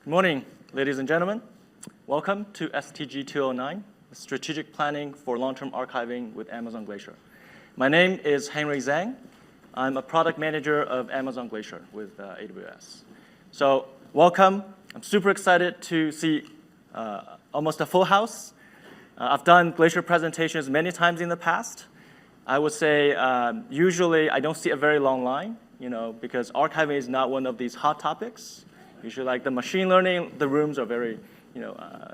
Good morning, ladies and gentlemen. Welcome to STG209, Strategic Planning for Long-Term Archiving with Amazon Glacier. My name is Henry Zhang. I'm a product manager of Amazon Glacier with AWS. So welcome. I'm super excited to see almost a full house. I've done Glacier presentations many times in the past. I would say usually I don't see a very long line, because archiving is not one of these hot topics. Usually like the machine learning, the rooms are very,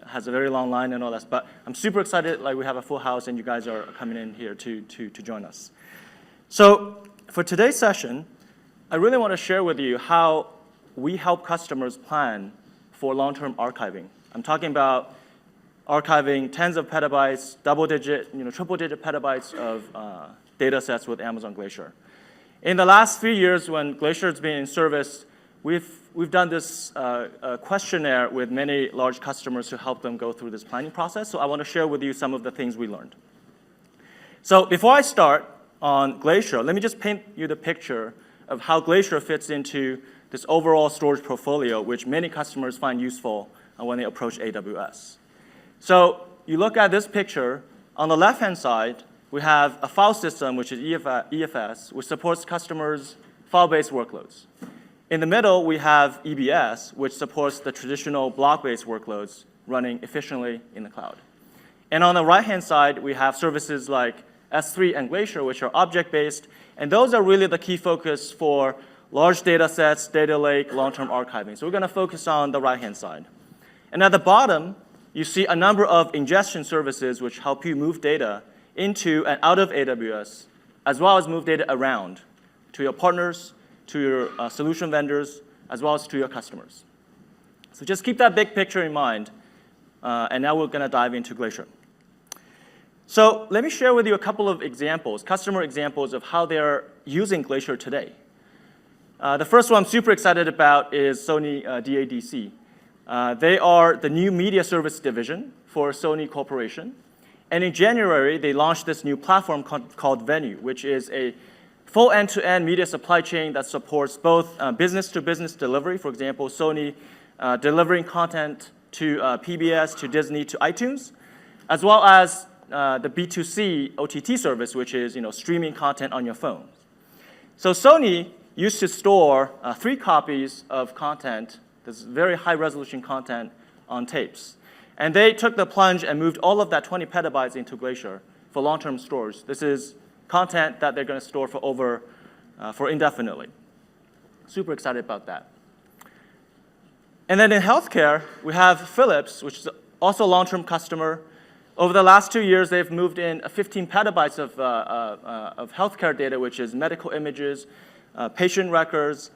has a very long line and all that. But I'm super excited, like we have a full house and you guys are coming in here to join us. So for today's session, I really want to share with you how we help customers plan for long-term archiving. I'm talking about archiving tens of petabytes, double-digit, triple-digit petabytes of data sets with Amazon Glacier. In the last few years when Glacier has been in service, we've done this questionnaire with many large customers to help them go through this planning process. So I want to share with you some of the things we learned. So before I start on Glacier, let me just paint you the picture of how Glacier fits into this overall storage portfolio, which many customers find useful when they approach AWS. So you look at this picture. On the left-hand side, we have a file system, which is EFS, which supports customers' file-based workloads. In the middle, we have EBS, which supports the traditional block-based workloads running efficiently in the cloud. And on the right-hand side, we have services like S3 and Glacier, which are object-based. And those are really the key focus for large data sets, data lake, long-term archiving. So we're going to focus on the right-hand side. And at the bottom, you see a number of ingestion services which help you move data into and out of AWS, as well as move data around to your partners, to your solution vendors, as well as to your customers. So just keep that big picture in mind. And now we're going to dive into Glacier. So let me share with you a couple of examples, customer examples of how they're using Glacier today. The first one I'm super excited about is Sony DADC. They are the new media service division for Sony Corporation. And in January, they launched this new platform called Venue, which is a full end-to-end media supply chain that supports both business-to-business delivery, for example, Sony delivering content to PBS, to Disney, to iTunes, as well as the B2C OTT service, which is streaming content on your phone. So Sony used to store 3 copies of content, this very high-resolution content, on tapes. And they took the plunge and moved all of that 20 petabytes into Glacier for long-term storage. This is content that they're going to store for indefinitely. Super excited about that. And then in healthcare, we have Philips, which is also a long-term customer. Over the last 2 years, they've moved in 15 petabytes of healthcare data, which is medical images, patient records.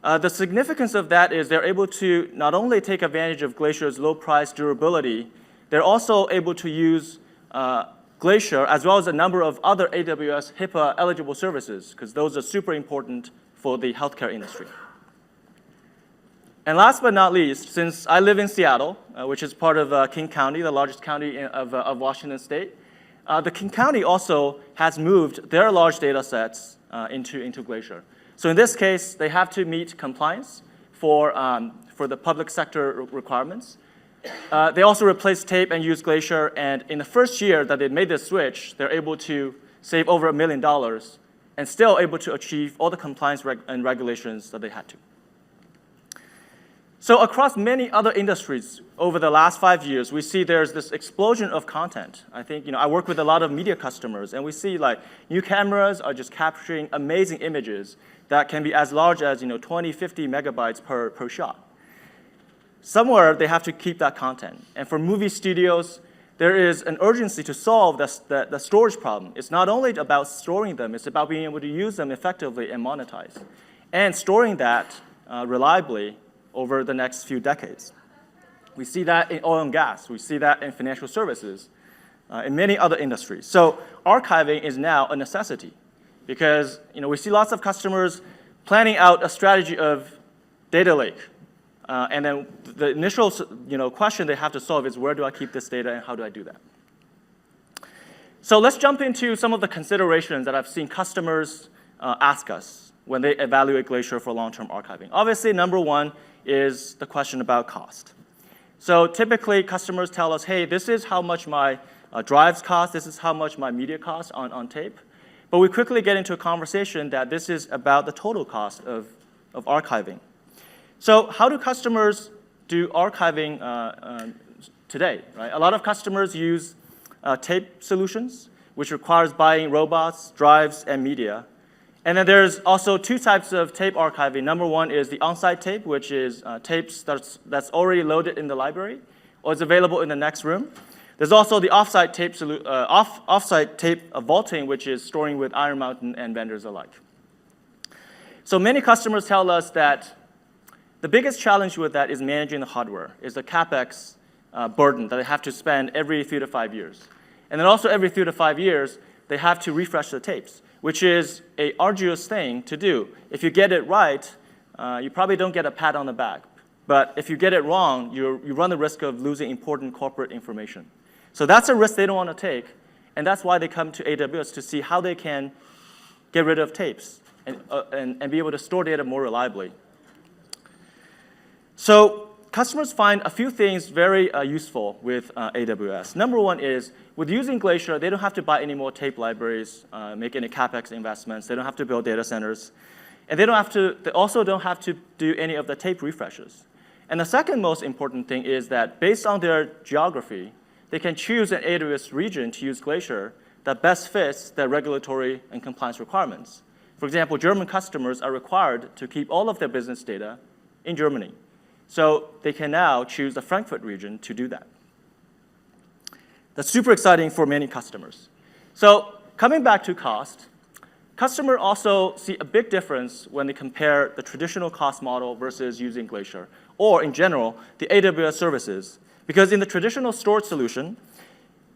The significance of that is they're able to not only take advantage of Glacier's low price durability, they're also able to use Glacier as well as a number of other AWS HIPAA eligible services, because those are super important for the healthcare industry. And last but not least, since I live in Seattle, which is part of King County, the largest county of Washington State, the King County also has moved their large data sets into Glacier. So in this case, they have to meet compliance for the public sector requirements. They also replaced tape and used Glacier, and in the first year that they made this switch, they're able to save over $1 million and still able to achieve all the compliance and regulations that they had to. So across many other industries over the last 5 years, we see there's this explosion of content. I think, I work with a lot of media customers, and we see like new cameras are just capturing amazing images that can be as large as 20, 50 megabytes per shot. Somewhere they have to keep that content. And for movie studios, there is an urgency to solve the storage problem. It's not only about storing them, it's about being able to use them effectively and monetize. And storing that reliably over the next few decades. We see that in oil and gas. We see that in financial services, in many other industries. So archiving is now a necessity because we see lots of customers planning out a strategy of data lake. And then the initial question they have to solve is, where do I keep this data and how do I do that? So let's jump into some of the considerations that I've seen customers ask us when they evaluate Glacier for long-term archiving. Obviously, number one is the question about cost. So typically, customers tell us, hey, this is how much my drives cost, this is how much my media costs on tape. But we quickly get into a conversation that this is about the total cost of archiving. So how do customers do archiving today? Right? A lot of customers use tape solutions, which requires buying robots, drives, and media. And then there's also two types of tape archiving. Number one is the on-site tape, which is tapes that's already loaded in the library or is available in the next room. There's also the off-site tape, vaulting, which is storing with Iron Mountain and vendors alike. So many customers tell us that the biggest challenge with that is managing the hardware, is the CapEx burden that they have to spend every 3 to 5 years. And then also every 3 to 5 years, they have to refresh the tapes, which is an arduous thing to do. If you get it right, you probably don't get a pat on the back. But if you get it wrong, you run the risk of losing important corporate information. So that's a risk they don't want to take, and that's why they come to AWS to see how they can get rid of tapes and be able to store data more reliably. So customers find a few things very useful with AWS. Number one is, with using Glacier, they don't have to buy any more tape libraries, make any CapEx investments. They don't have to build data centers. And they also don't have to do any of the tape refreshes. And the second most important thing is that based on their geography, they can choose an AWS region to use Glacier that best fits their regulatory and compliance requirements. For example, German customers are required to keep all of their business data in Germany. So they can now choose the Frankfurt region to do that. That's super exciting for many customers. So coming back to cost, customers also see a big difference when they compare the traditional cost model versus using Glacier, or in general, the AWS services. Because in the traditional storage solution,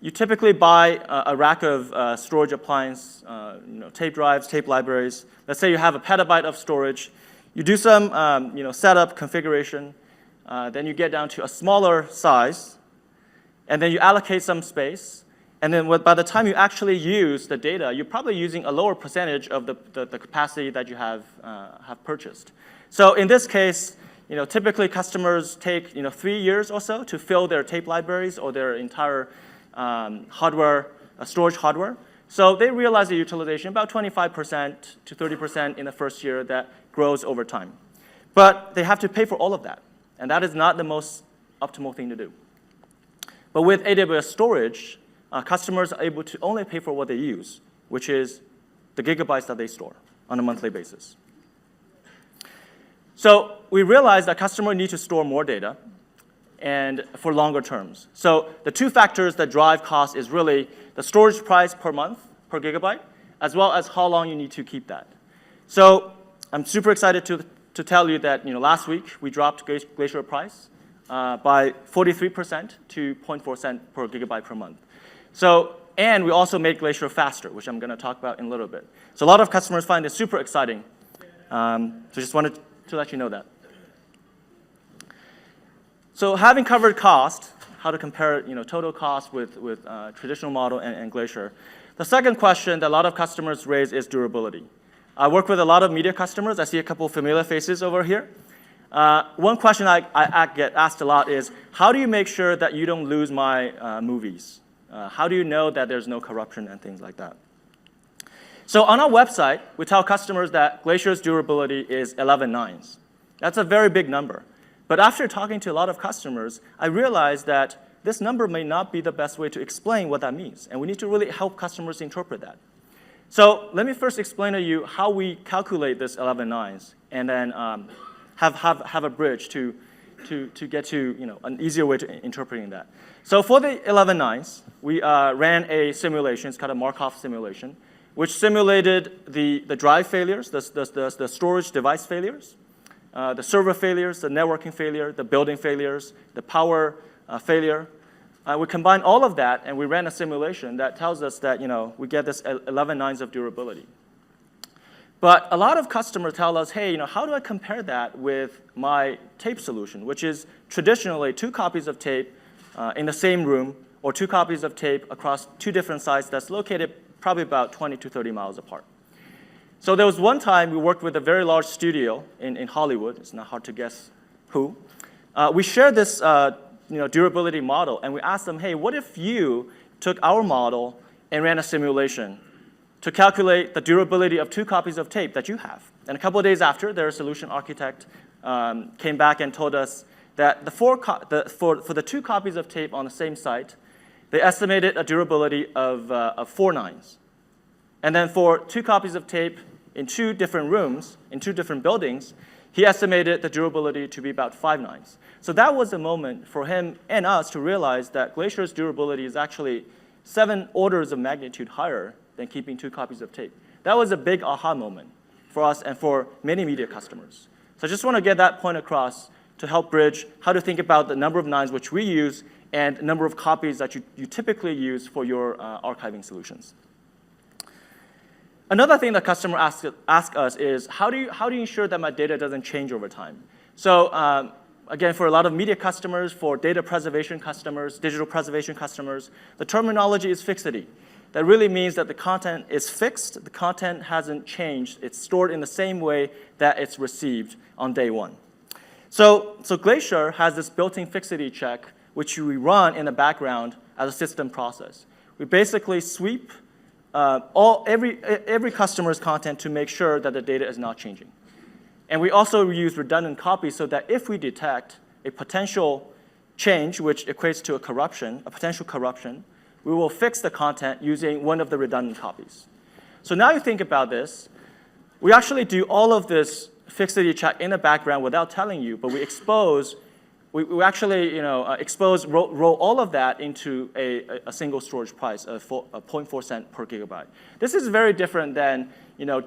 you typically buy a rack of storage appliance, tape drives, tape libraries. Let's say you have a petabyte of storage. You do some setup, configuration. Then you get down to a smaller size. And then you allocate some space. And then by the time you actually use the data, you're probably using a lower percentage of the capacity that you have purchased. So in this case, typically customers take 3 years or so to fill their tape libraries or their entire storage hardware. So they realize the utilization about 25% to 30% in the first year. That grows over time. But they have to pay for all of that. And that is not the most optimal thing to do. But with AWS storage, customers are able to only pay for what they use, which is the gigabytes that they store on a monthly basis. So we realized that customers need to store more data and for longer terms. So the two factors that drive cost is really the storage price per month, per gigabyte, as well as how long you need to keep that. So I'm super excited to tell you that last week we dropped Glacier price by 43% to 0.4 cents per gigabyte per month. So, and we also made Glacier faster, which I'm going to talk about in a little bit. So a lot of customers find it super exciting. So just wanted to let you know that. So having covered cost, how to compare total cost with traditional model and Glacier, the second question that a lot of customers raise is durability. I work with a lot of media customers. I see a couple of familiar faces over here. One question I get asked a lot is, how do you make sure that you don't lose my movies? How do you know that there's no corruption and things like that? So on our website, we tell customers that Glacier's durability is 11 nines. That's a very big number. But after talking to a lot of customers, I realized that this number may not be the best way to explain what that means. And we need to really help customers interpret that. So let me first explain to you how we calculate this 11 nines, and then have a bridge to get to an easier way to interpreting that. So for the 11 nines, we ran a simulation. It's called a Markov simulation, which simulated the drive failures, the storage device failures, the server failures, the networking failure, the building failures, the power failure. We combined all of that, and we ran a simulation that tells us that we get this 11 nines of durability. But a lot of customers tell us, hey, how do I compare that with my tape solution, which is traditionally 2 copies of tape in the same room, or 2 copies of tape across 2 different sites that's located probably about 20 to 30 miles apart. So there was one time we worked with a very large studio in Hollywood. It's not hard to guess who. We shared this durability model, and we asked them, hey, what if you took our model and ran a simulation to calculate the durability of 2 copies of tape that you have? And a couple of days after, their solution architect came back and told us that for the 2 copies of tape on the same site, they estimated a durability of 4 nines. And then for 2 copies of tape in 2 different rooms, in 2 different buildings, he estimated the durability to be about 5 nines. So that was a moment for him and us to realize that Glacier's durability is actually 7 orders of magnitude higher than keeping 2 copies of tape. That was a big aha moment for us and for many media customers. So I just want to get that point across to help bridge how to think about the number of nines which we use and number of copies that you typically use for your archiving solutions. Another thing that customers ask us is, how do you ensure that my data doesn't change over time? So again, for a lot of media customers, for data preservation customers, digital preservation customers, the terminology is fixity. That really means that the content is fixed, the content hasn't changed, it's stored in the same way that it's received on day one. So Glacier has this built-in fixity check, which we run in the background as a system process. We basically sweep every customer's content to make sure that the data is not changing. And we also use redundant copies so that if we detect a potential change, which equates to a potential corruption, we will fix the content using one of the redundant copies. So now you think about this, we actually do all of this fixity check in the background without telling you, but we actually roll all of that into a single storage price of 0.4 cents per gigabyte. This is very different than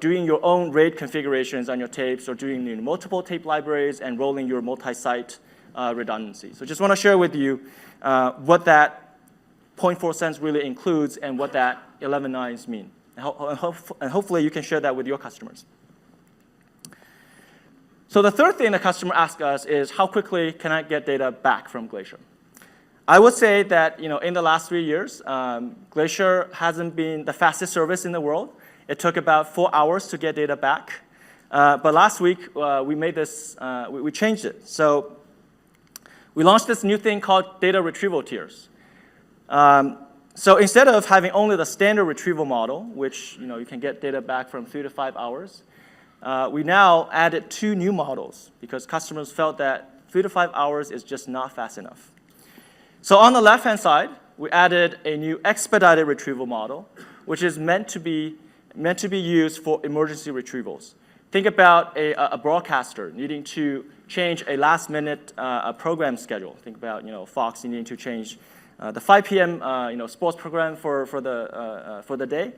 doing your own RAID configurations on your tapes or doing multiple tape libraries and rolling your multi-site redundancy. So just want to share with you what that 0.4 cents really includes and what that 11 nines mean. And hopefully you can share that with your customers. So the third thing the customer asks us is, how quickly can I get data back from Glacier? I would say that in the last 3 years, Glacier hasn't been the fastest service in the world. It took about 4 hours to get data back. But last week, we changed it. So we launched this new thing called data retrieval tiers. So instead of having only the standard retrieval model, which you can get data back from 3 to 5 hours, we now added 2 new models because customers felt that 3 to 5 hours is just not fast enough. So on the left-hand side, we added a new expedited retrieval model, which is meant to be used for emergency retrievals. Think about a broadcaster needing to change a last-minute program schedule. Think about Fox needing to change the 5 p.m. Sports program for the day.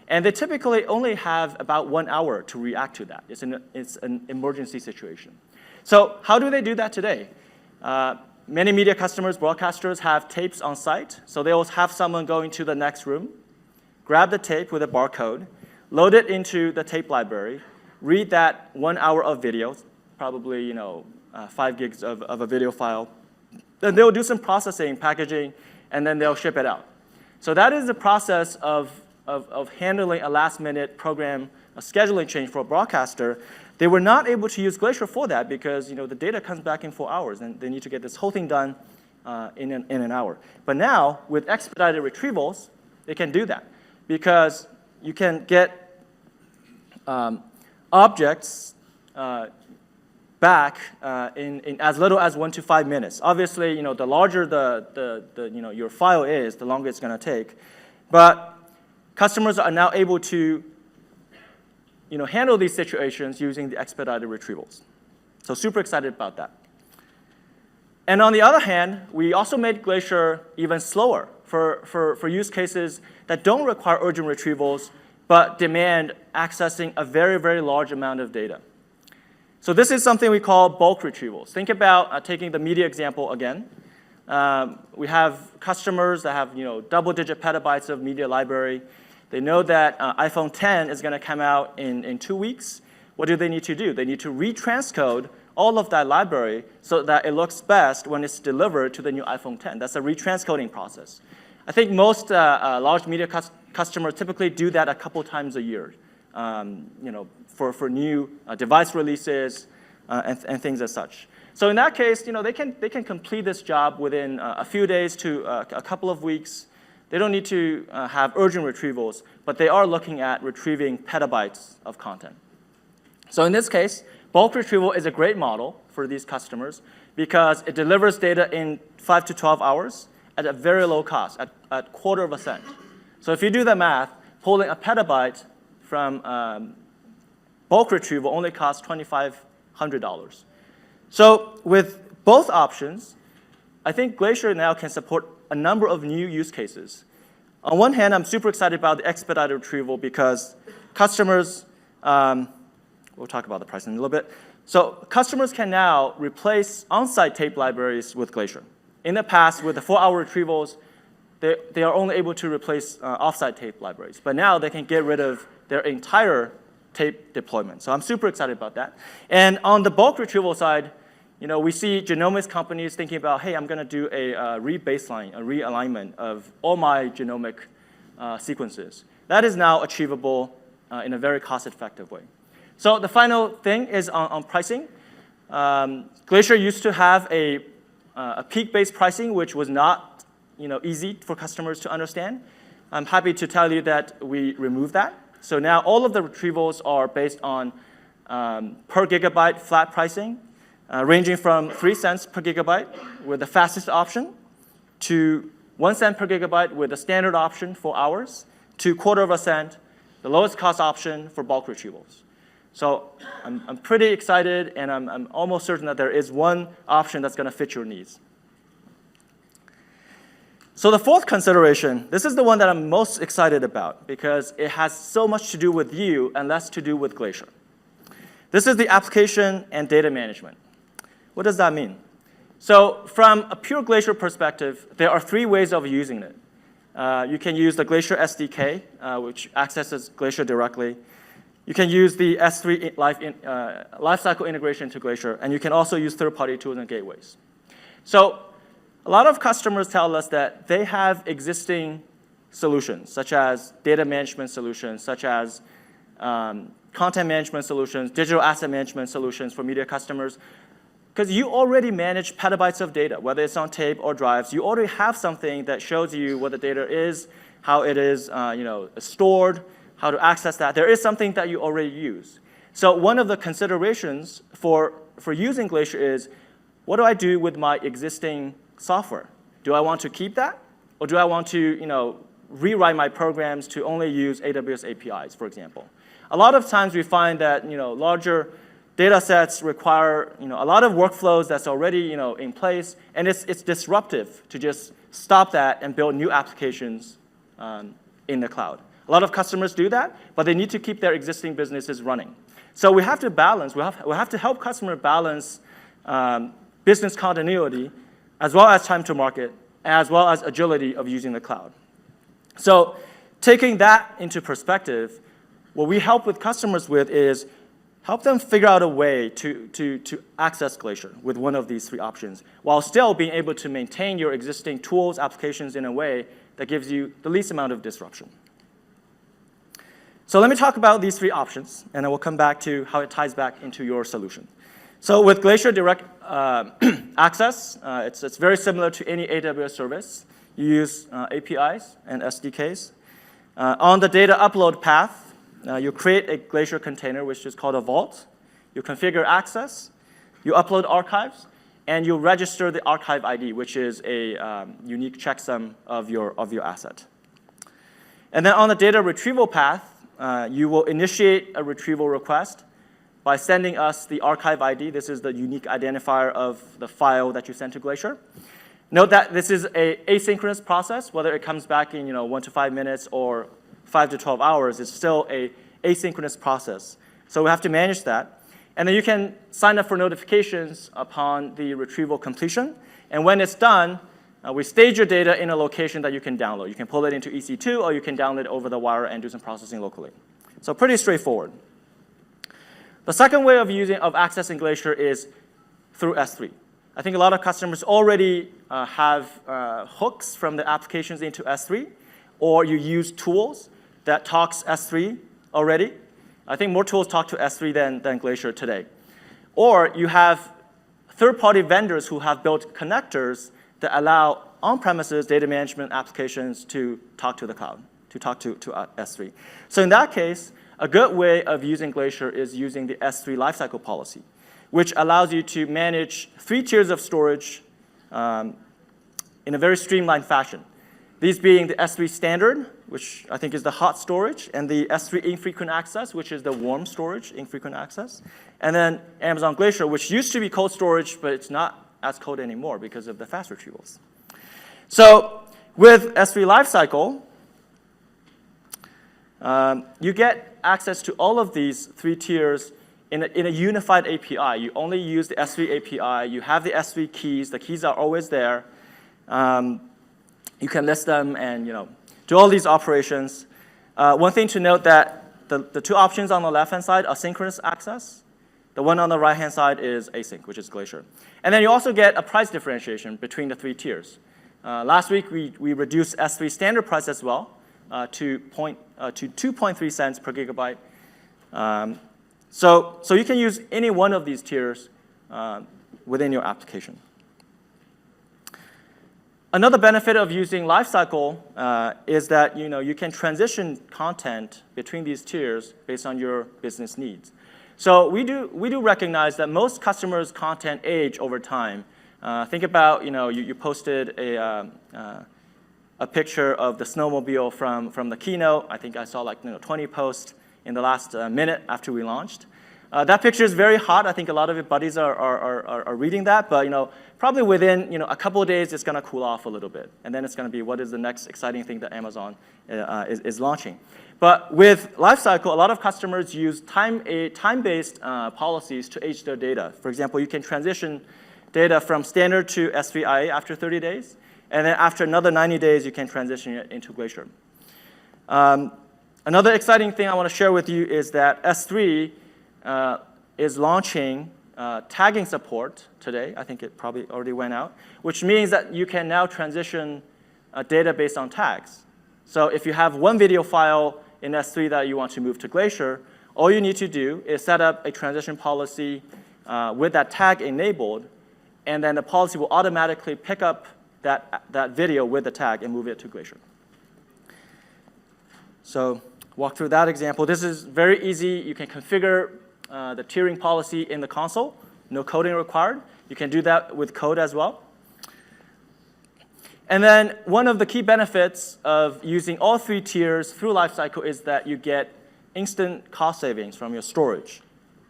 And they typically only have about 1 hour to react to that. It's an emergency situation. So how do they do that today? Many media customers, broadcasters, have tapes on site. So they will have someone go into the next room, grab the tape with a barcode, load it into the tape library, read that 1 hour of video, probably 5 gigs of a video file. Then they'll do some processing, packaging, and then they'll ship it out. So that is the process of handling a last-minute program, a scheduling change for a broadcaster. They were not able to use Glacier for that because the data comes back in 4 hours, and they need to get this whole thing done in an hour. But now, with expedited retrievals, they can do that because you can get objects back in as little as 1 to 5 minutes. Obviously, the larger your file is, the longer it's going to take. But customers are now able to handle these situations using the expedited retrievals. So super excited about that. And on the other hand, we also made Glacier even slower for use cases that don't require urgent retrievals, but demand accessing a very, very large amount of data. So this is something we call bulk retrievals. Think about taking the media example again. We have customers that have double-digit petabytes of media library. They know that iPhone 10 is going to come out in 2 weeks. What do they need to do? They need to retranscode all of that library so that it looks best when it's delivered to the new iPhone 10. That's a retranscoding process. I think most large media customers typically do that a couple times a year. for new device releases and things as such. So in that case, they can complete this job within a few days to a couple of weeks. They don't need to have urgent retrievals, but they are looking at retrieving petabytes of content. So in this case, bulk retrieval is a great model for these customers because it delivers data in 5 to 12 hours at a very low cost, at quarter of a cent. So if you do the math, pulling a petabyte from bulk retrieval only costs $2,500. So with both options, I think Glacier now can support a number of new use cases. On one hand, I'm super excited about the expedited retrieval because customers, we'll talk about the pricing in a little bit. So customers can now replace on-site tape libraries with Glacier. In the past, with the 4-hour retrievals, they are only able to replace off-site tape libraries. But now they can get rid of their entire tape deployment. So I'm super excited about that. And on the bulk retrieval side, we see genomics companies thinking about, hey, I'm going to do a re-baseline, a realignment of all my genomic sequences. That is now achievable in a very cost-effective way. So the final thing is on pricing. Glacier used to have a peak-based pricing, which was not easy for customers to understand. I'm happy to tell you that we removed that. So now all of the retrievals are based on per gigabyte flat pricing, ranging from 3 cents per gigabyte with the fastest option to 1 cent per gigabyte with the standard option for hours to quarter of a cent, the lowest cost option for bulk retrievals. So I'm pretty excited, and I'm almost certain that there is one option that's going to fit your needs. So the fourth consideration, this is the one that I'm most excited about because it has so much to do with you and less to do with Glacier. This is the application and data management. What does that mean? So from a pure Glacier perspective, there are 3 ways of using it. You can use the Glacier SDK, which accesses Glacier directly. You can use the S3 Lifecycle integration to Glacier, and you can also use third-party tools and gateways. So a lot of customers tell us that they have existing solutions, such as data management solutions, such as content management solutions, digital asset management solutions for media customers, because you already manage petabytes of data, whether it's on tape or drives. You already have something that shows you what the data is, how it is stored, how to access that. There is something that you already use. So one of the considerations for using Glacier is, what do I do with my existing software? Do I want to keep that? Or do I want to rewrite my programs to only use AWS APIs, for example? A lot of times we find that larger data sets require a lot of workflows that's already in place, and it's disruptive to just stop that and build new applications in the cloud. A lot of customers do that, but they need to keep their existing businesses running. So we have to balance. We have to help customers balance business continuity, as well as time to market, as well as agility of using the cloud. So taking that into perspective, what we help with customers with is help them figure out a way to access Glacier with one of these 3 options, while still being able to maintain your existing tools, applications in a way that gives you the least amount of disruption. So let me talk about these 3 options, and then we'll come back to how it ties back into your solution. So with Glacier Direct Access, it's very similar to any AWS service. You use APIs and SDKs. On the data upload path, you create a Glacier container, which is called a vault. You configure access. You upload archives. And you register the archive ID, which is a unique checksum of your asset. And then on the data retrieval path, you will initiate a retrieval request by sending us the archive ID. This is the unique identifier of the file that you sent to Glacier. Note that this is an asynchronous process. Whether it comes back in 1 to 5 minutes or 5 to 12 hours, it's still an asynchronous process. So we have to manage that. And then you can sign up for notifications upon the retrieval completion. And when it's done, we stage your data in a location that you can download. You can pull it into EC2, or you can download it over the wire and do some processing locally. So pretty straightforward. The second way of accessing Glacier is through S3. I think a lot of customers already have hooks from the applications into S3, or you use tools that talks S3 already. I think more tools talk to S3 than Glacier today. Or you have third-party vendors who have built connectors that allow on-premises data management applications to talk to the cloud, to talk to S3. So in that case, a good way of using Glacier is using the S3 lifecycle policy, which allows you to manage 3 tiers of storage in a very streamlined fashion. These being the S3 standard, which I think is the hot storage, and the S3 infrequent access, which is the warm storage, infrequent access, and then Amazon Glacier, which used to be cold storage, but it's not as cold anymore because of the fast retrievals. So with S3 Lifecycle, you get access to all of these 3 tiers in a unified API. You only use the S3 API. You have the S3 keys. The keys are always there. You can list them and do all these operations. One thing to note that the 2 options on the left-hand side are synchronous access. The one on the right-hand side is async, which is Glacier. And then you also get a price differentiation between the 3 tiers. Last week, we reduced S3 standard price as well to 2.3 cents per gigabyte. So you can use any one of these tiers within your application. Another benefit of using Lifecycle is that you can transition content between these tiers based on your business needs. So we do recognize that most customers' content age over time. Think about you posted a picture of the snowmobile from the keynote. I think I saw like 20 posts in the last minute after we launched. That picture is very hot. I think a lot of your buddies are reading that, but probably within a couple of days, it's going to cool off a little bit, and then it's going to be what is the next exciting thing that Amazon is launching. But with Lifecycle, a lot of customers use time-based policies to age their data. For example, you can transition data from standard to S3 IA after 30 days, and then after another 90 days, you can transition it into Glacier. Another exciting thing I want to share with you is that S3 is launching tagging support today. I think it probably already went out, which means that you can now transition data based on tags. So if you have one video file in S3 that you want to move to Glacier, all you need to do is set up a transition policy with that tag enabled, and then the policy will automatically pick up that video with the tag and move it to Glacier. So walk through that example. This is very easy. You can configure the tiering policy in the console. No coding required. You can do that with code as well. And then one of the key benefits of using all 3 tiers through Lifecycle is that you get instant cost savings from your storage.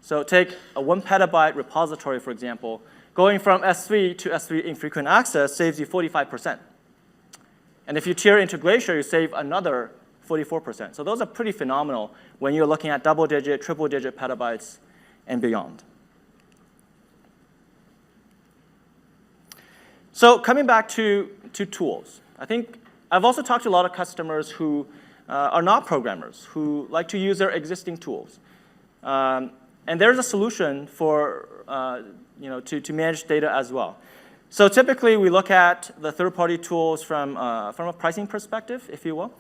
So take a 1 petabyte repository, for example. Going from S3 to S3 infrequent access saves you 45%. And if you tier into Glacier, you save another 44%. So those are pretty phenomenal when you're looking at double-digit, triple-digit petabytes and beyond. So coming back to tools, I think I've also talked to a lot of customers who are not programmers, who like to use their existing tools. And there's a solution for to manage data as well. So typically, we look at the third-party tools from a pricing perspective, if you will.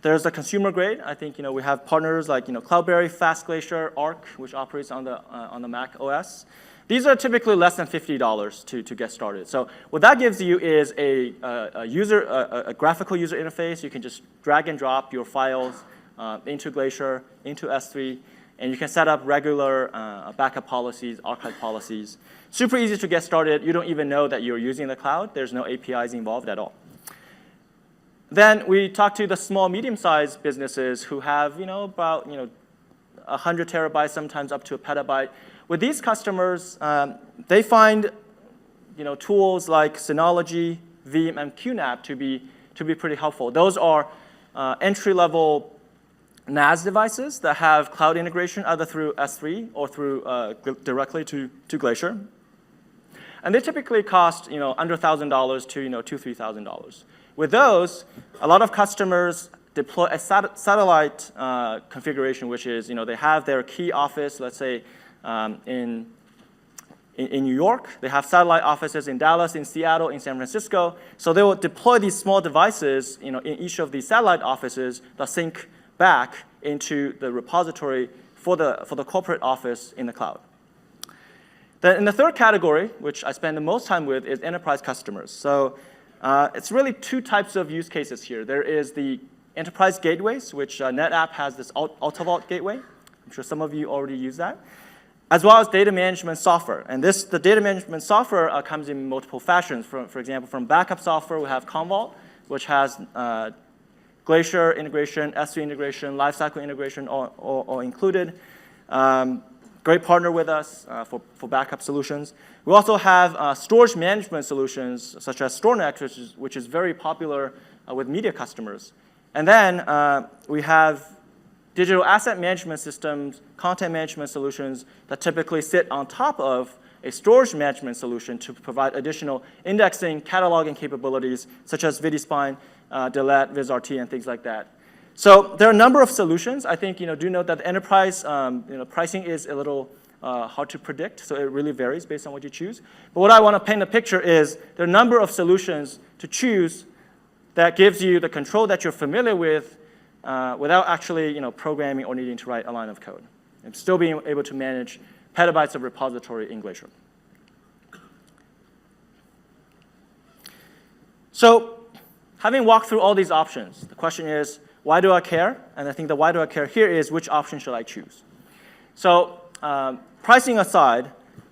There's the consumer grade. I think we have partners like Cloudberry, Fast Glacier, Arc, which operates on the Mac OS. These are typically less than $50 to get started. So what that gives you is a graphical user interface. You can just drag and drop your files into Glacier, into S3, and you can set up regular backup policies, archive policies. Super easy to get started. You don't even know that you're using the cloud. There's no APIs involved at all. Then we talk to the small, medium-sized businesses who have about 100 terabytes, sometimes up to a petabyte. With these customers, they find tools like Synology, Veeam, and QNAP to be pretty helpful. Those are entry-level NAS devices that have cloud integration either through S3 or through directly to Glacier. And they typically cost under $1,000 to $2,000, $3,000. With those, a lot of customers deploy a satellite configuration, which is they have their key office, let's say in New York. They have satellite offices in Dallas, in Seattle, in San Francisco. So they will deploy these small devices in each of these satellite offices that sync back into the repository for the corporate office in the cloud. Then in the third category, which I spend the most time with, is enterprise customers. So it's really two types of use cases here. There is the enterprise gateways, which NetApp has this AltaVault gateway. I'm sure some of you already use that, as well as data management software. And the data management software comes in multiple fashions. For example, from backup software, we have Commvault, which has Glacier integration, S3 integration, Lifecycle integration, all included. Great partner with us for backup solutions. We also have storage management solutions, such as StoreNext, which is very popular with media customers. And then we have digital asset management systems, content management solutions that typically sit on top of a storage management solution to provide additional indexing, cataloging capabilities, such as VidiSpine, Delete, VizRT, and things like that. So there are a number of solutions. I think do note that the enterprise pricing is a little hard to predict, so it really varies based on what you choose. But what I want to paint a picture is there are a number of solutions to choose that gives you the control that you're familiar with without actually programming or needing to write a line of code, and still being able to manage petabytes of repository in Glacier. So having walked through all these options, the question is, why do I care? And I think the why do I care here is, which option should I choose? So pricing aside,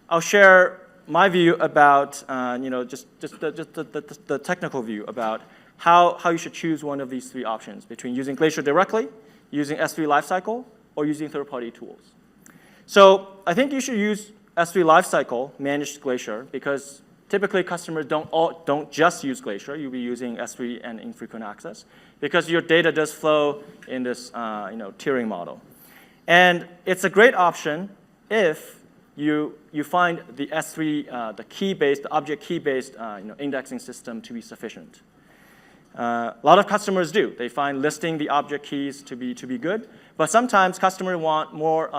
I'll share my view about just the technical view about how you should choose one of these three options between using Glacier directly, using S3 Lifecycle, or using third-party tools. So I think you should use S3 Lifecycle managed Glacier because typically customers don't just use Glacier. You'll be using S3 and infrequent access because your data does flow in this tiering model. And it's a great option if you find the S3, the key-based, the object key-based indexing system to be sufficient. A lot of customers do. They find listing the object keys to be good, but sometimes customers want more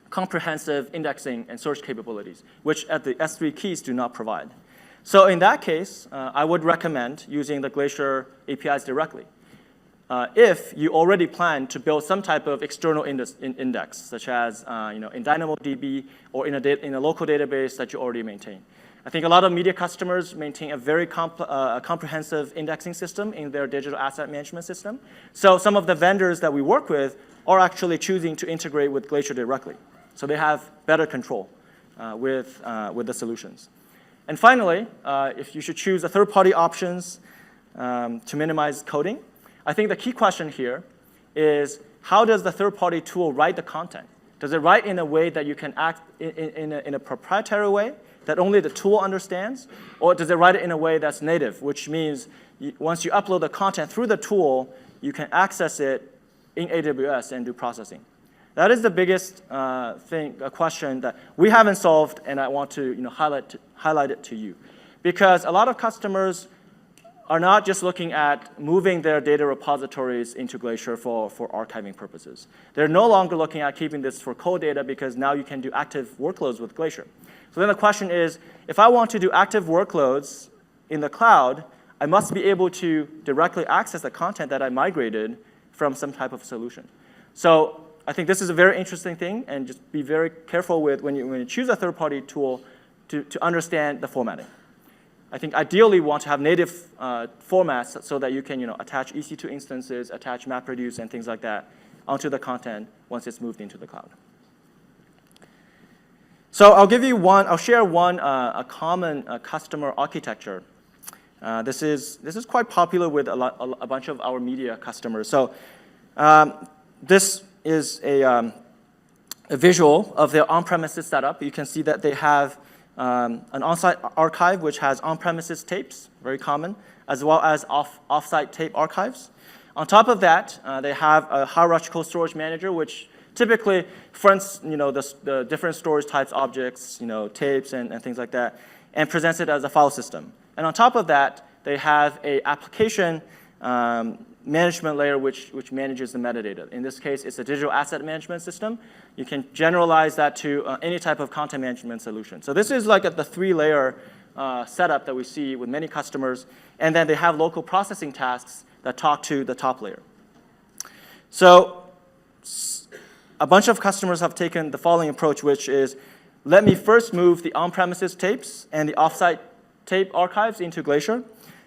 comprehensive indexing and search capabilities, which at the S3 keys do not provide. So in that case, I would recommend using the Glacier APIs directly. If you already plan to build some type of external index, such as in DynamoDB or in a local database that you already maintain. I think a lot of media customers maintain a very comprehensive indexing system in their digital asset management system. So some of the vendors that we work with are actually choosing to integrate with Glacier directly. So they have better control with the solutions. And finally, if you should choose the third-party options to minimize coding, I think the key question here is, how does the third-party tool write the content? Does it write in a way that you can act in a proprietary way that only the tool understands? Or does it write it in a way that's native, which means once you upload the content through the tool, you can access it in AWS and do processing? That is the biggest question that we haven't solved, and I want to highlight it to you. Because a lot of customers are not just looking at moving their data repositories into Glacier for archiving purposes. They're no longer looking at keeping this for cold data because now you can do active workloads with Glacier. So then the question is, if I want to do active workloads in the cloud, I must be able to directly access the content that I migrated from some type of solution. So I think this is a very interesting thing, and just be very careful with when you choose a third-party tool to understand the formatting. I think ideally we want to have native formats so that you can attach EC2 instances, attach MapReduce, and things like that onto the content once it's moved into the cloud. So I'll share one a common customer architecture. This is quite popular with a bunch of our media customers. So this is a visual of their on-premises setup. You can see that they have an on-site archive which has on-premises tapes, very common, as well as off-site tape archives. On top of that, they have a hierarchical storage manager, which typically fronts the different storage types, objects, tapes, and things like that, and presents it as a file system. And on top of that, they have an application management layer which manages the metadata. In this case, it's a digital asset management system. You can generalize that to any type of content management solution. So this is like the three-layer setup that we see with many customers. And then they have local processing tasks that talk to the top layer. So a bunch of customers have taken the following approach, which is, let me first move the on-premises tapes and the offsite tape archives into Glacier.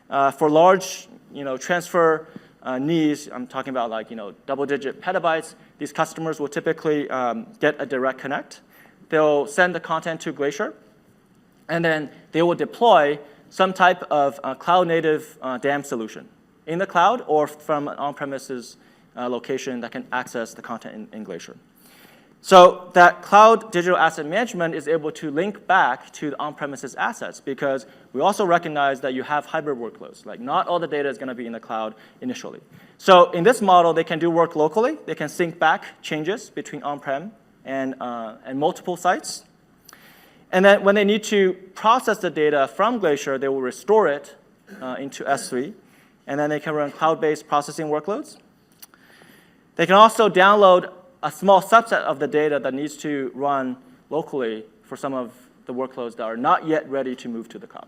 For large transfer needs, I'm talking about like double-digit petabytes, these customers will typically get a direct connect. They'll send the content to Glacier, and then they will deploy some type of cloud-native DAM solution in the cloud or from an on-premises location that can access the content in Glacier. So that cloud digital asset management is able to link back to the on-premises assets because we also recognize that you have hybrid workloads. Like not all the data is going to be in the cloud initially. So in this model, they can do work locally. They can sync back changes between on-prem and multiple sites. And then when they need to process the data from Glacier, they will restore it into S3. And then they can run cloud-based processing workloads. They can also download a small subset of the data that needs to run locally for some of the workloads that are not yet ready to move to the cloud.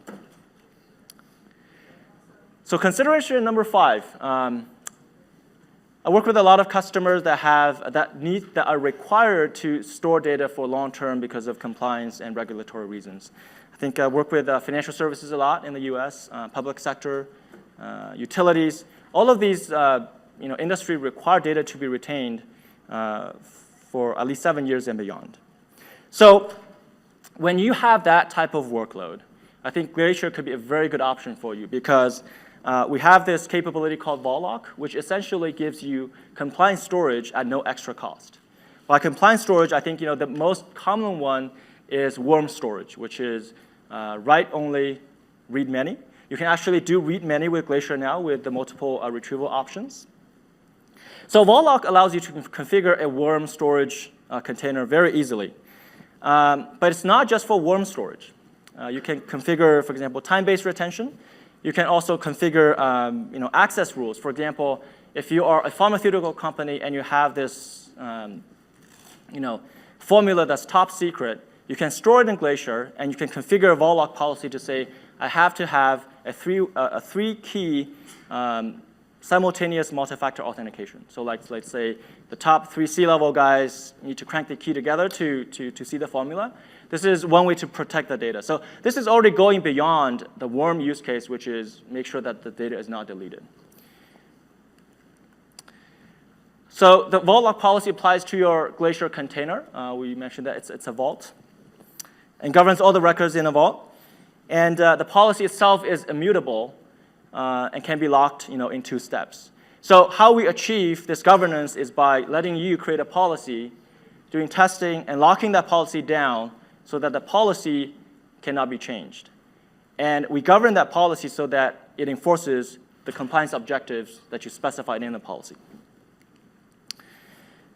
So consideration number 5. I work with a lot of customers that are required to store data for long term because of compliance and regulatory reasons. I think I work with financial services a lot in the US, public sector, utilities. All of these industry require data to be retained for at least 7 years and beyond. So when you have that type of workload, I think Glacier could be a very good option for you because we have this capability called VolLock, which essentially gives you compliant storage at no extra cost. By compliant storage, I think the most common one is worm storage, which is write-only, read-many. You can actually do read-many with Glacier now with the multiple retrieval options. So VolLock allows you to configure a worm storage container very easily. But it's not just for worm storage. You can configure, for example, time-based retention. You can also configure access rules. For example, if you are a pharmaceutical company and you have this formula that's top secret, you can store it in Glacier, and you can configure a VolLock policy to say, I have to have a three-key simultaneous multi-factor authentication. So let's say the top 3 C-level guys need to crank the key together to see the formula. This is one way to protect the data. So this is already going beyond the worm use case, which is make sure that the data is not deleted. So the VolLock policy applies to your Glacier container. We mentioned that it's a vault and governs all the records in a vault. And the policy itself is immutable and can be locked in 2 steps. So how we achieve this governance is by letting you create a policy, doing testing, and locking that policy down so that the policy cannot be changed. And we govern that policy so that it enforces the compliance objectives that you specified in the policy.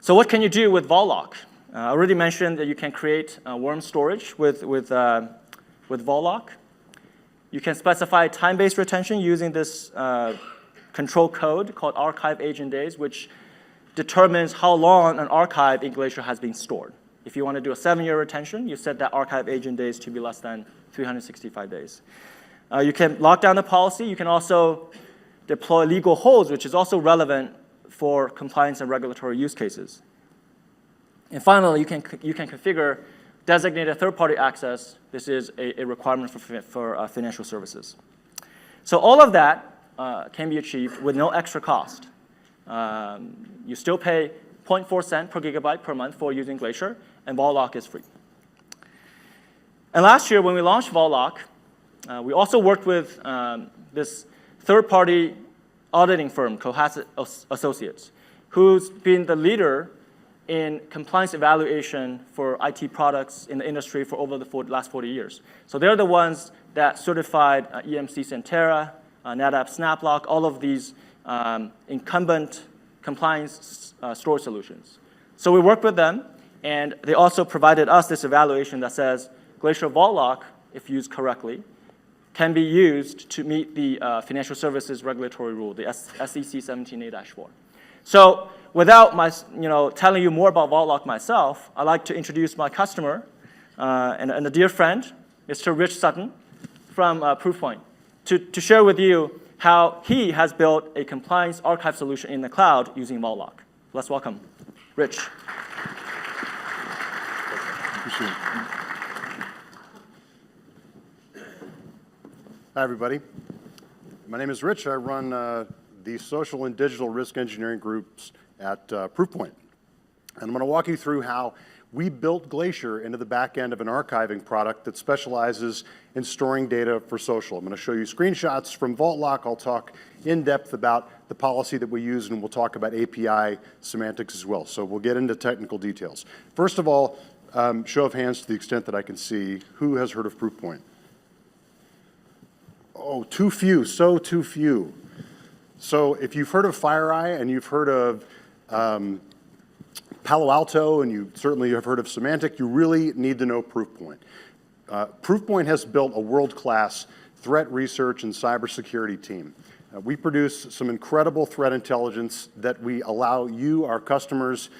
So what can you do with VolLock? I already mentioned that you can create worm storage with VolLock. You can specify time-based retention using this control code called archive agent days, which determines how long an archive in Glacier has been stored. If you want to do a 7-year retention, you set that archive agent days to be less than 365 days. You can lock down the policy. You can also deploy legal holds, which is also relevant for compliance and regulatory use cases. And finally, you can configure designated third-party access. This is a requirement for financial services. So all of that can be achieved with no extra cost. You still pay 0.4 cents per gigabyte per month for using Glacier, and VolLock is free. And last year, when we launched VolLock, we also worked with this third-party auditing firm, Cohasset Associates, who's been the leader in compliance evaluation for IT products in the industry for over the last 40 years. So they're the ones that certified EMC Centera, NetApp SnapLock, all of these incumbent compliance storage solutions. So we worked with them, and they also provided us this evaluation that says Glacier VolLock, if used correctly, can be used to meet the financial services regulatory rule, the SEC 17A-4. So without telling you more about VolLock myself, I'd like to introduce my customer and a dear friend, Mr. Rich Sutton from Proofpoint, to share with you how he has built a compliance archive solution in the cloud using VolLock. Let's welcome Rich. Appreciate it. Hi, everybody. My name is Rich. I run the social and digital risk engineering groups at Proofpoint. And I'm going to walk you through how we built Glacier into the back end of an archiving product that specializes in storing data for social. I'm going to show you screenshots from VolLock. I'll talk in depth about the policy that we use, and we'll talk about API semantics as well. So we'll get into technical details. First of all, show of hands to the extent that I can see, who has heard of Proofpoint? Oh, too few, so too few. So if you've heard of FireEye and you've heard of Palo Alto and you certainly have heard of Symantec, you really need to know Proofpoint. Proofpoint has built a world-class threat research and cybersecurity team. We produce some incredible threat intelligence that we allow you, our customers,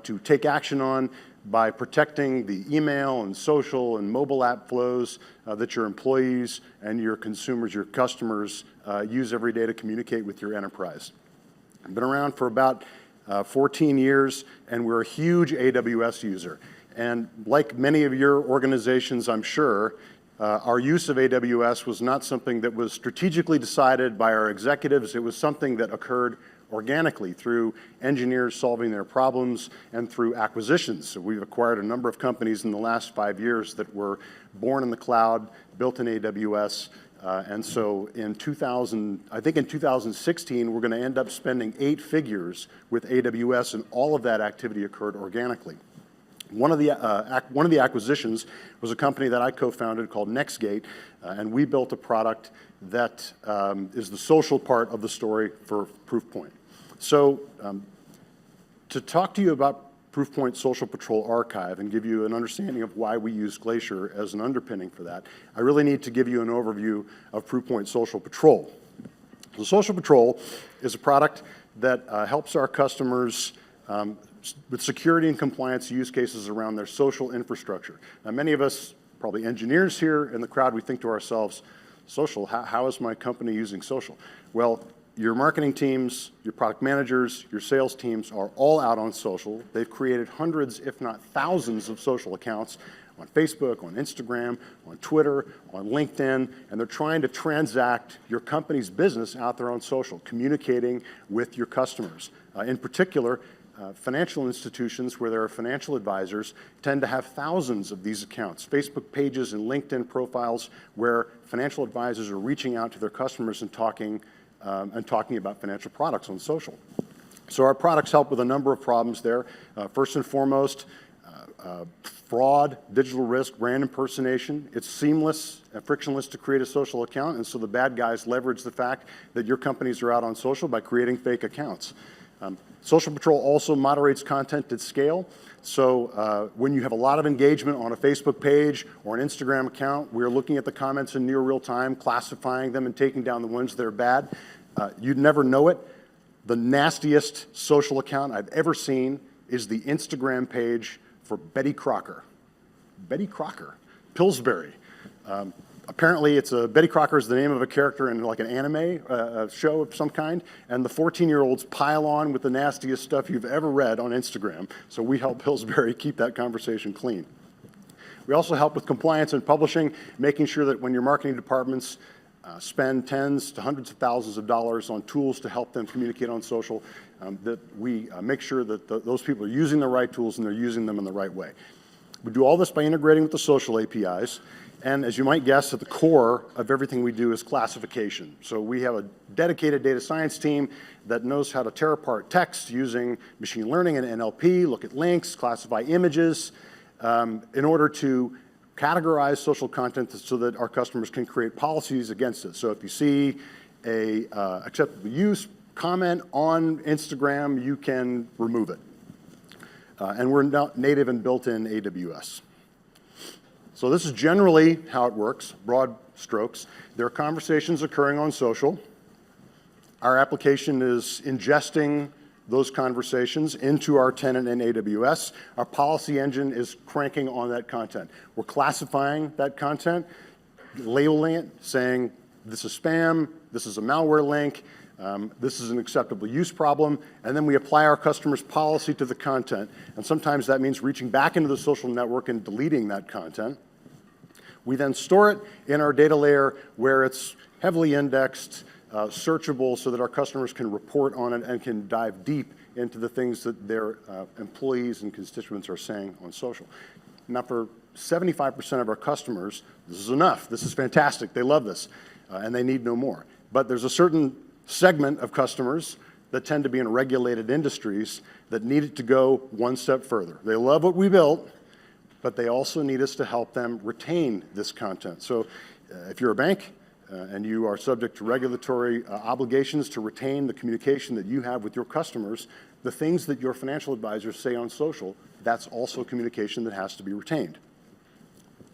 to take action on by protecting the email and social and mobile app flows that your employees and your consumers, your customers use every day to communicate with your enterprise. I've been around for about 14 years, and we're a huge AWS user. And like many of your organizations, I'm sure, our use of AWS was not something that was strategically decided by our executives. It was something that occurred organically through engineers solving their problems and through acquisitions. So we've acquired a number of companies in the last 5 years that were born in the cloud, built in AWS, and so in 2016, we're going to end up spending 8 figures with AWS, and all of that activity occurred organically. One of the acquisitions was a company that I co-founded called NextGate, and we built a product that is the social part of the story for Proofpoint. So to talk to you about Proofpoint Social Patrol Archive and give you an understanding of why we use Glacier as an underpinning for that, I really need to give you an overview of Proofpoint Social Patrol. So Social Patrol is a product that helps our customers with security and compliance use cases around their social infrastructure. Now, many of us, probably engineers here in the crowd, we think to ourselves, social, how is my company using social? Well, your marketing teams, your product managers, your sales teams are all out on social. They've created hundreds, if not thousands, of social accounts on Facebook, on Instagram, on Twitter, on LinkedIn, and they're trying to transact your company's business out there on social, communicating with your customers. In particular, financial institutions where there are financial advisors tend to have thousands of these accounts, Facebook pages and LinkedIn profiles where financial advisors are reaching out to their customers and talking about financial products on social. So our products help with a number of problems there. First and foremost, fraud, digital risk, brand impersonation. It's seamless and frictionless to create a social account, and so the bad guys leverage the fact that your companies are out on social by creating fake accounts. Social Patrol also moderates content at scale. So when you have a lot of engagement on a Facebook page or an Instagram account, we're looking at the comments in near real time, classifying them and taking down the ones that are bad. You'd never know it. The nastiest social account I've ever seen is the Instagram page for Betty Crocker. Betty Crocker, Pillsbury. Apparently, Betty Crocker is the name of a character in like an anime show of some kind, and the 14-year-olds pile on with the nastiest stuff you've ever read on Instagram. So we help Pillsbury keep that conversation clean. We also help with compliance and publishing, making sure that when your marketing departments spend tens to hundreds of thousands of dollars on tools to help them communicate on social, that we make sure that those people are using the right tools and they're using them in the right way. We do all this by integrating with the social APIs. And as you might guess, at the core of everything we do is classification. So we have a dedicated data science team that knows how to tear apart text using machine learning and NLP, look at links, classify images, in order to categorize social content so that our customers can create policies against it. So if you see a acceptable use comment on Instagram, you can remove it. And we're native and built in AWS. So this is generally how it works, broad strokes. There are conversations occurring on social. Our application is ingesting those conversations into our tenant in AWS. Our policy engine is cranking on that content. We're classifying that content, labeling it, saying this is spam, this is a malware link, This is an acceptable use problem, and then we apply our customer's policy to the content, and sometimes that means reaching back into the social network and deleting that content. We then store it in our data layer where it's heavily indexed, searchable, so that our customers can report on it and can dive deep into the things that their employees and constituents are saying on social. Now, for 75% of our customers, this is enough. This is fantastic. They love this, and they need no more. But there's a certain segment of customers that tend to be in regulated industries that need it to go one step further. They love what we built, but they also need us to help them retain this content. So if you're a bank and you are subject to regulatory obligations to retain the communication that you have with your customers, the things that your financial advisors say on social, that's also communication that has to be retained.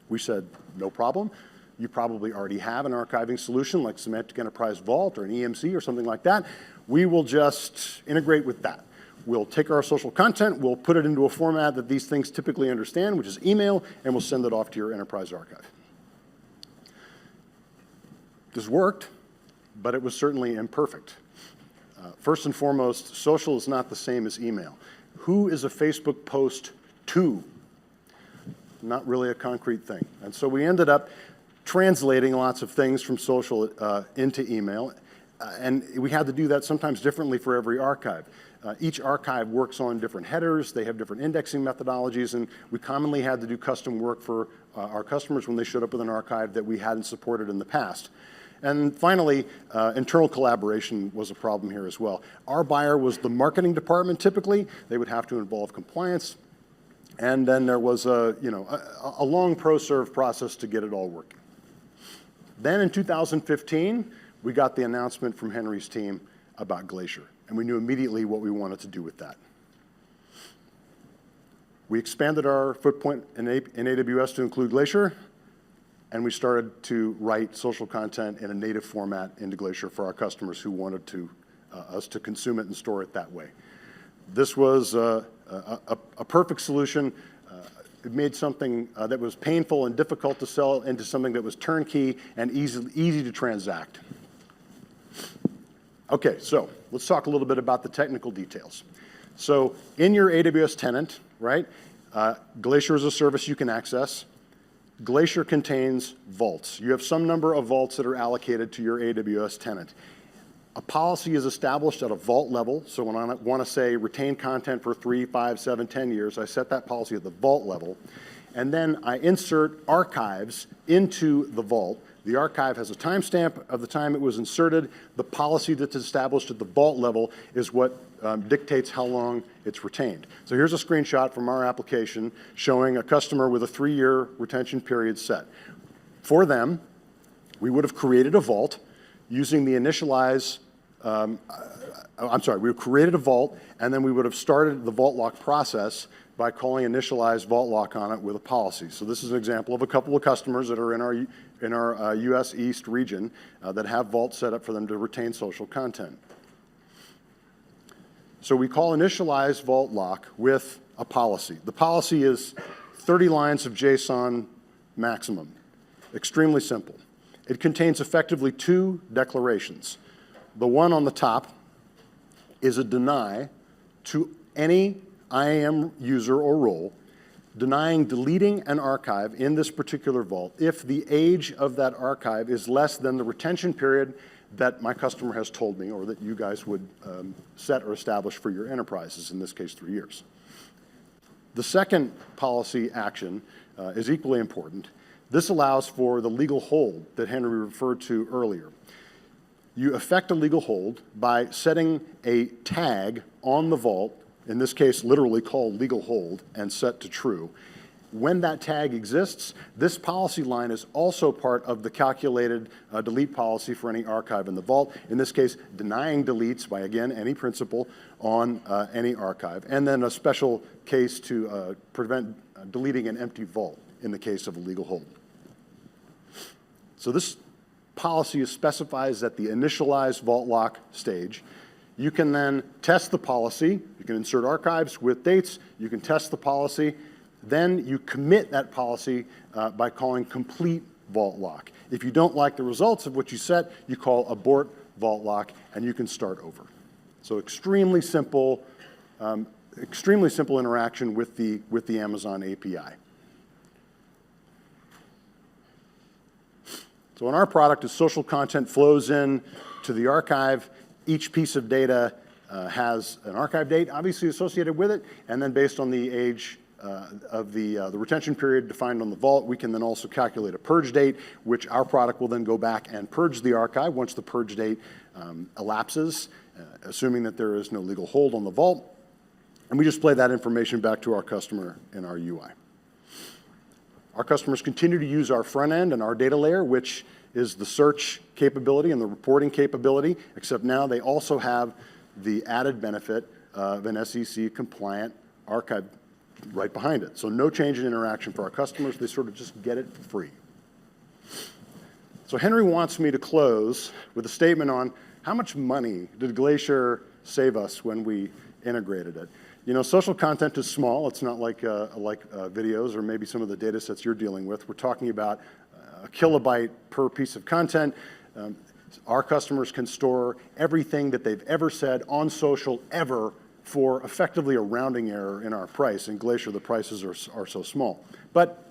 We said, no problem. You probably already have an archiving solution like Semantic Enterprise Vault or an EMC or something like that. We will just integrate with that. We'll take our social content, we'll put it into a format that these things typically understand, which is email, and we'll send it off to your enterprise archive. This worked, but it was certainly imperfect. First and foremost, social is not the same as email. Who is a Facebook post to? Not really a concrete thing. And so we ended up translating lots of things from social into email, and we had to do that sometimes differently for every archive. Each archive works on different headers, they have different indexing methodologies, and we commonly had to do custom work for our customers when they showed up with an archive that we hadn't supported in the past. And finally, internal collaboration was a problem here as well. Our buyer was the marketing department typically. They would have to involve compliance, and then there was a long pro-serve process to get it all working. Then in 2015, we got the announcement from Henry's team about Glacier, and we knew immediately what we wanted to do with that. We expanded our footprint in AWS to include Glacier, and we started to write social content in a native format into Glacier for our customers who wanted us to consume it and store it that way. This was a perfect solution. It made something that was painful and difficult to sell into something that was turnkey and easy to transact. Okay, so let's talk a little bit about the technical details. So in your AWS tenant, right, Glacier is a service you can access. Glacier contains vaults. You have some number of vaults that are allocated to your AWS tenant. A policy is established at a vault level, so when I want to say retain content for 3, 5, 7, 10 years, I set that policy at the vault level, and then I insert archives into the vault. The archive has a timestamp of the time it was inserted. The policy that's established at the vault level is what dictates how long it's retained. So here's a screenshot from our application showing a customer with a 3-year retention period set. For them, we would have created a vault using the Initialize, we created a vault, and then we would have started the VolLock process by calling Initialize VolLock on it with a policy. So this is an example of a couple of customers that are in our US East region that have vaults set up for them to retain social content. So we call Initialize VolLock with a policy. The policy is 30 lines of JSON maximum, extremely simple. It contains effectively 2 declarations. The one on the top is a deny to any IAM user or role, denying deleting an archive in this particular vault if the age of that archive is less than the retention period that my customer has told me or that you guys would set or establish for your enterprises, in this case 3 years. The second policy action is equally important. This allows for the legal hold that Henry referred to earlier. You effect a legal hold by setting a tag on the vault, in this case literally called legal hold, and set to true. When that tag exists, this policy line is also part of the calculated delete policy for any archive in the vault, in this case denying deletes by, again, any principal on any archive, and then a special case to prevent deleting an empty vault in the case of a legal hold. So this policy specifies at the Initialize VolLock stage. You can then test the policy. You can insert archives with dates. You can test the policy. Then you commit that policy by calling complete VolLock. If you don't like the results of what you set, you call abort VolLock, and you can start over. So extremely simple interaction with the Amazon API. So in our product, as social content flows in to the archive, each piece of data has an archive date obviously associated with it, and then based on the age of the retention period defined on the vault, we can then also calculate a purge date, which our product will then go back and purge the archive once the purge date elapses, assuming that there is no legal hold on the vault, and we display that information back to our customer in our UI. Our customers continue to use our front end and our data layer, which is the search capability and the reporting capability, except now they also have the added benefit of an SEC compliant archive right behind it. So no change in interaction for our customers. They sort of just get it for free. So Henry wants me to close with a statement on how much money did Glacier save us when we integrated it. You know, social content is small. It's not like videos or maybe some of the data sets you're dealing with. We're talking about a kilobyte per piece of content. Our customers can store everything that they've ever said on social ever for effectively a rounding error in our price. In Glacier, the prices are so small. But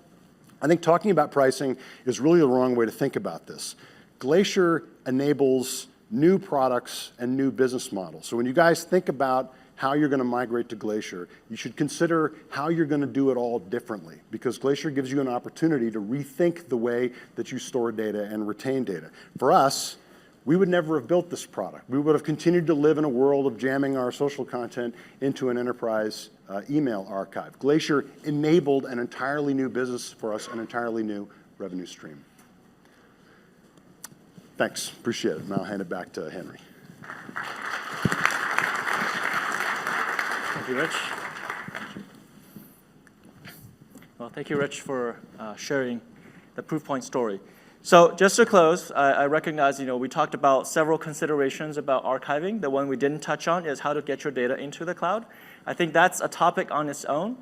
I think talking about pricing is really the wrong way to think about this. Glacier enables new products and new business models. So when you guys think about how you're going to migrate to Glacier, you should consider how you're going to do it all differently, because Glacier gives you an opportunity to rethink the way that you store data and retain data. For us, we would never have built this product. We would have continued to live in a world of jamming our social content into an enterprise email archive. Glacier enabled an entirely new business for us, an entirely new revenue stream. Thanks, appreciate it. Now I'll hand it back to Henry. Thank you, Rich. Well, thank you, Rich, for sharing the Proofpoint story. So just to close, I recognize, we talked about several considerations about archiving. The one we didn't touch on is how to get your data into the cloud. I think that's a topic on its own,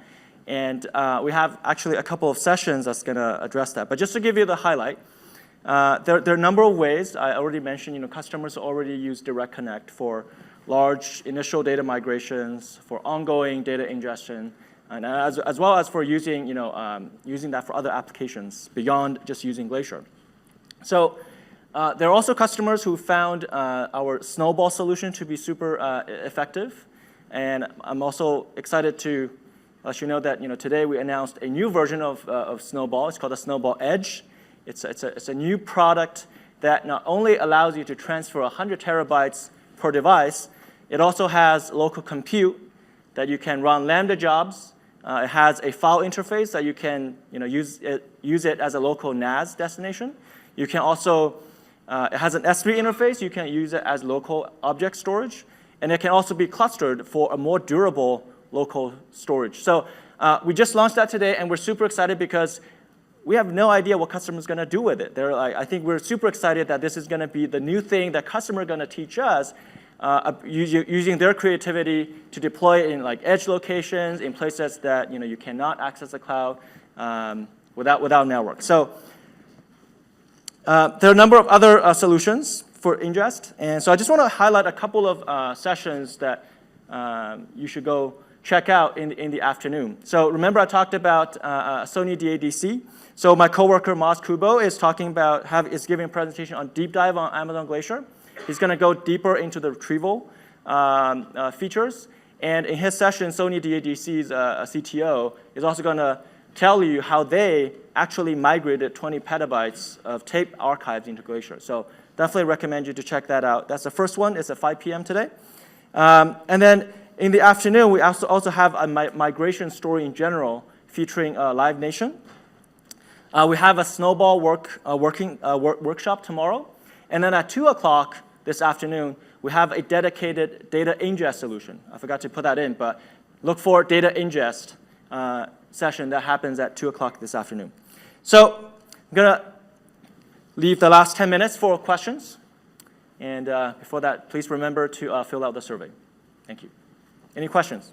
and we have actually a couple of sessions that's going to address that. But just to give you the highlight, there are a number of ways. I already mentioned, customers already use Direct Connect for large initial data migrations, for ongoing data ingestion, and as well as for using, using that for other applications beyond just using Glacier. So there are also customers who found our Snowball solution to be super effective, and I'm also excited to let you know that today we announced a new version of Snowball. It's called the Snowball Edge. It's a new product that not only allows you to transfer 100 terabytes per device, it also has local compute that you can run Lambda jobs. It has a file interface that you can use it as a local NAS destination. You can also, it has an S3 interface. You can use it as local object storage. And it can also be clustered for a more durable local storage. So we just launched that today, and we're super excited because we have no idea what customers are going to do with it. I think we're super excited that this is going to be the new thing that customers are going to teach us, using their creativity to deploy it in edge locations, in places that you cannot access the cloud without network. So there are a number of other solutions for ingest, and so I just want to highlight a couple of sessions that you should go check out in the afternoon. So remember I talked about Sony DADC. So my coworker Maz Kubo is giving a presentation on deep dive on Amazon Glacier. He's going to go deeper into the retrieval features. And in his session, Sony DADC's CTO is also going to tell you how they actually migrated 20 petabytes of tape archives into Glacier. So definitely recommend you to check that out. That's the first one. It's at 5 p.m. today. And then in the afternoon, we also have a migration story in general featuring Live Nation. We have a Snowball workshop tomorrow. And then at 2 o'clock this afternoon, we have a dedicated data ingest solution. I forgot to put that in, but look for data ingest session that happens at 2 o'clock this afternoon. So I'm going to leave the last 10 minutes for questions. And before that, please remember to fill out the survey. Thank you. Any questions?